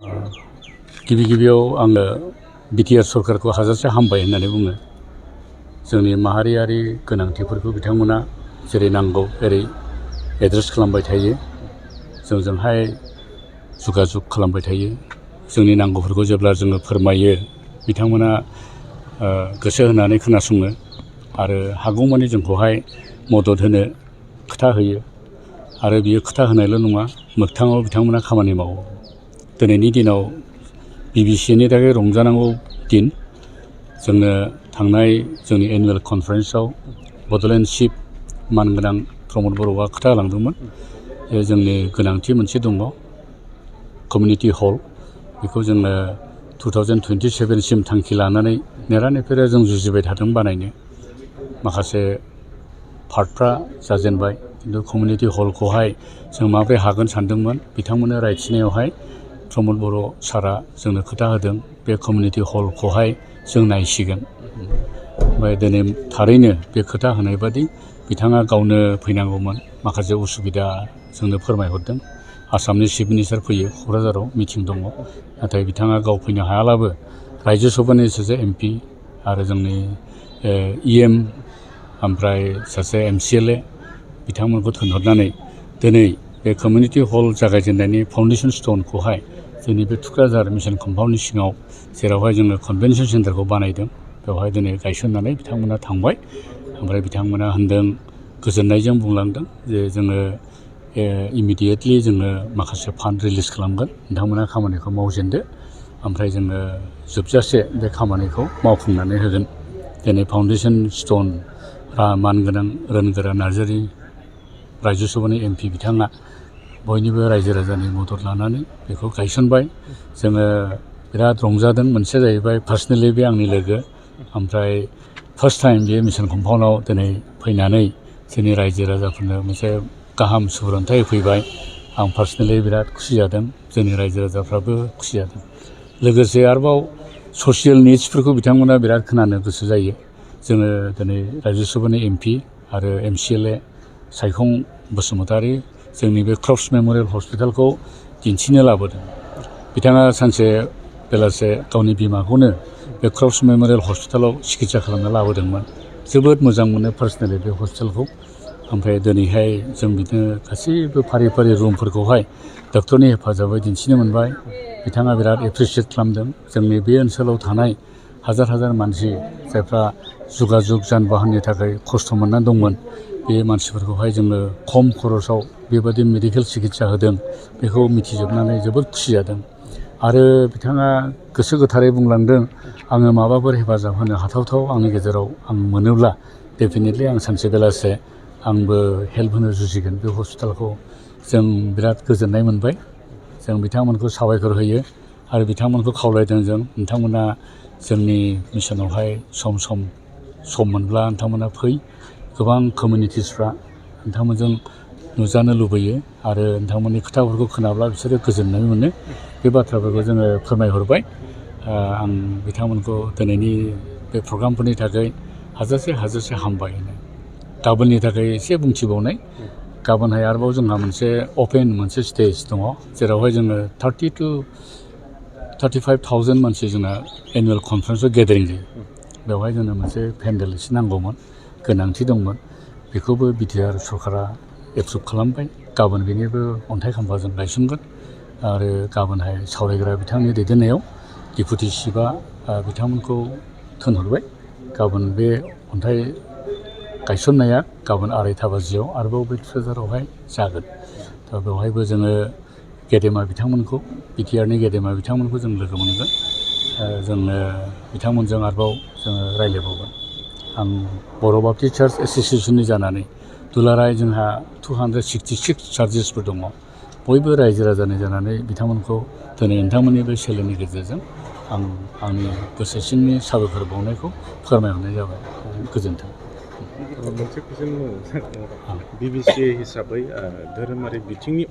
गिबियाव आङो बिटिआर सरकारखौ हाजासे हामबाय होननानै बुङो। जोंनि माहारियारि गोनांथिफोरखौ बिथांमोना जेरै नांगौ एरै एड्रेस खालामबाय थायो, जोंजोंहाय जुगाजुग खालामबाय थायो। जोंनि नांगौफोरखौ जेब्ला जोङो फोरमायो, बिथांमोना गोसो होनानै खोनासङो आरो हागौमानि जोंखौहाय मदद होनो खोथा होयो। आरो बियो खोथा होनायल' नङा, मोगथाङाव बिथांमोना खामानि मावो। दिनैनि दिनाव बिबिसिनि थाखाय रंजानांगौ दिन। जोंनो थांनाय जोंनि एनुवेल कनफारेन्सआव बड'लेण्ड चिफ मानगोनां प्रमद बर'आ खोथा होलांदोंमोन जे जोंनि गोनांथि मोनसे दङ, कमिउनिटि हल। बेखौ जोङो 2027सिम थांखि लानानै नेरानेफेरा जों जुजिबाय थादों बानायनो। माखासे पार्टफ्रा जाजेनबाय, खिन्थु कमिउनिटि हलखौहाय जों माब्रै हागोन सानदोंमोन। बिथांमोननो रायथिनायावहाय प्रमद बर' सारा जोंनो खोथा होदों, बे कमिउनिटि हलखौहाय जों नायसिगोन। ओमफ्राय दिनै थारैनो बे खोथा होनाय बादि बिथाङा गावनो फैनांगौमोन। माखासे उसुबिदा जोंनो फोरमायहरदों। आसामनि चिफ मिनिस्टार फैयो, क'क्राझाराव मिटिं दङ, नाथाय बिथाङा गाव फैनो हायाब्लाबो रायजो सभानि सासे एमपि आरो जोंनि EM ओमफ्राय सासे MCLA बिथांमोनखौ थिनहरनानै दिनै बे कमिउनिटि हल जागायजेननायनि फाउन्डेसन स्टनखौहाय जोंनि बे थुक्राझार मिसन कम्पाउन्डनि सिङाव, जेरावहाय जोङो कनभेनसन सेन्टारखौ बानायदों, बेवहाय दिनै गायसननानै बिथांमोना थांबाय। ओमफ्राय बिथांमोना होनदों, गोजोननायजों बुंलांदों जे जोङो इमिडियेटलि जोङो माखासे फान्ड रिलिज खालामगोन, नोंथांमोना खामानिखौ मावजेनदो, ओमफ्राय जोङो जोबजासे बे खामानिखौ मावफुंनानै होगोन। दिनै फाउन्डेसन स्टन मानगोनां रोनगोरा नार्जारि रायजो सभानि MP बिथाङा बयनिबो रायजो राजानि मदद लानानै बेखौ गायसनबाय। जोङो बिराद रंजादों। मोनसेया जाहैबाय पार्सनेलि बे आंनि लोगो, ओमफ्राय फार्स्ट टाइम बे मिसन कम्पाउन्डआव दिनै फैनानै जोंनि रायजो राजाफोरनो मोनसे गाहाम सुबुरुन्थाइ होफैबाय। आं पार्सनेलि बिराद खुसि जादों, जोंनि रायजो राजाफ्राबो खुसि जादों। लोगोसे आरोबाव ससियेल निड्सफोरखौ बिथांमोना बिराद खोनानो गोसो जायो। जोङो दिनै रायजो सभानि MP आरो MCLA सायखं बसुमतारी जोंनि बे क्रफ्ट्स मेम'रियेल हस्पिटालखौ दिन्थिनो लाबोदों। बिथाङा सानसे बेलासे गावनि बिमाखौनो बे क्रफ्ट्स मेम'रियेल हस्पिटालाव सिकित्सा खालामनो लाबोदोंमोन। जोबोद मोजां मोनो पार्सनेलि बे हस्पिटालखौ। ओमफ्राय दिनैहाय जों बिदिनो गासैबो फारि फारि रुमफोरखौहाय डक्टरनि हेफाजाबै दिन्थिनो मोनबाय। बिथाङा बिराद एप्रिसियेट खालामदों। जोंनि बे ओनसोलाव थानाय हाजार हाजार मानसि जायफ्रा जुगाजुग जान बाहननि थाखाय खस्थ' मोननानै दंमोन, बे मानसिफोरखौहाय जोङो खम खरसाव बेबादि मेडिकेल सिकित्सा होदों, बेखौ मिथिजोबनानै जोबोद खुसि जादों। आरो बिथाङा गोसो गोथारै बुंलांदों, आङो माबाफोर हेफाजाब होनो हाथावथाव आंनि गेजेराव आं मोनोब्ला डेफिनेटलि आं सानसे बेलासे आंबो हेल्प होनो जुजिगोन बे हस्पिटालखौ। जों बिराद गोजोननाय मोनबाय। जों बिथांमोनखौ साबायखर होयो आरो बिथांमोनखौ खावलायदों जों, नोंथांमोना जोंनि मिसनावहाय सम मोनब्ला नोंथांमोना फै। गोबां कमिउनिटिसफ्रा नोंथांमोनजों नुजानो लुबैयो आरो नोंथांमोननि खोथाफोरखौ खोनाब्ला बिसोरो गोजोननाय मोनो। बे बाथ्राफोरखौ जोङो फोरमायहरबाय। आं बिथांमोनखौ दिनैनि बे प्रग्रामफोरनि थाखाय हाजासे हामबाय होनो। गाबोननि थाखाय एसे बुंथिबावनाय, गाबोनहाय आरोबाव जोंहा मोनसे अपेन मोनसे स्टेज दङ, जेरावहाय जोङो 30,000 to 35,000 मानसि जोंना एनुवेल कनफारेन्सआव गेदारिं जायो। बेवहाय जोंनो मोनसे पेन्डेल एसे नांगौमोन, गोनांथि दंमोन। बेखौबो बिटिआर सरकारा एप्रुभ खालामबाय। गाबोन बेनिबो अन्थाइ खाम्फा जों गायसनगोन आरो गाबोनहाय सावरायग्रा बिथांनि दैदेननायाव डिपुटि चिफआ बिथांमोनखौ थिनहरबाय। गाबोन बे अन्थाइ गायसननाया गाबोन 2:30 बाजियाव आरोबाव बे थुक्राझारावहाय जागोन। दा बेवहायबो जोङो गेदेमा बिथांमोनखौ, बिटिआरनि गेदेमा बिथांमोनखौ जों लोगो मोनगोन। जोङो बिथांमोनजों आरोबाव जोङो रायज्लायबावगोन। आं बर' बाप्टिस्ट चार्च एस'सियेसननि जानानै दुलाराय जोंहा 266 चार्चेसफोर दङ। बयबो रायजो राजानि जानानै बिथांमोनखौ दिनै नोंथांमोननि बे सोलोनि गेजेरजों आं आंनि गोसो सिंनि साबायखर बावनायखौ फोरमायहरनाय जाबाय। गोजोन्थों। मोनसे कुइसन BBC हिसाबै धोरोमारि बिथिंनि